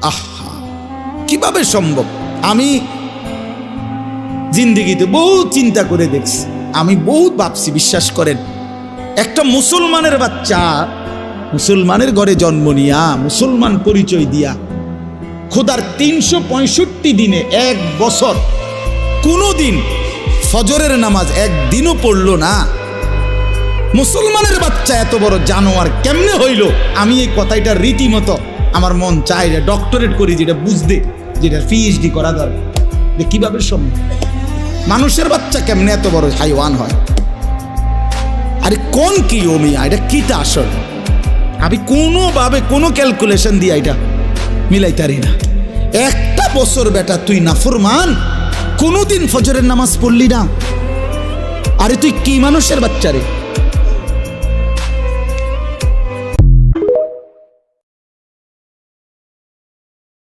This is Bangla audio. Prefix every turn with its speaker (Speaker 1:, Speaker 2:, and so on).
Speaker 1: আহা, কিভাবে সম্ভব? আমি জিন্দেগিতে বহুত চিন্তা করে দেখছি, আমি বহুত ভাবছি, বিশ্বাস করেন। একটা মুসলমানের বাচ্চা মুসলমানের ঘরে জন্ম নিয়া মুসলমান পরিচয় দিয়া খোদার 365 দিনে 1 বছর কোনোদিন ফজরের নামাজ একদিনও পড়লো না, মুসলমানের বাচ্চা এত বড় জানোয়ার কেমনে হইল? আমি এই কথাটা রীতিমতো আমার মন চায় যে ডক্টরেট করি, যেটা বুঝতে, যেটা পিএইচডি করা দরকার, যে কিভাবে সম্ভব মানুষের বাচ্চা কেমনে এত বড় হাইওয়ান হয়। আরে কোন কি ও মিয়া, এটা কিটা আসল? আমি কোনোভাবে কোনো ক্যালকুলেশন দিয়ে এটা মিলাইতারি না। একটা বছর বেটা তুই নাফরমান, কোনোদিন ফজরের নামাজ পড়লি না? আরে তুই কি মানুষের বাচ্চা রে?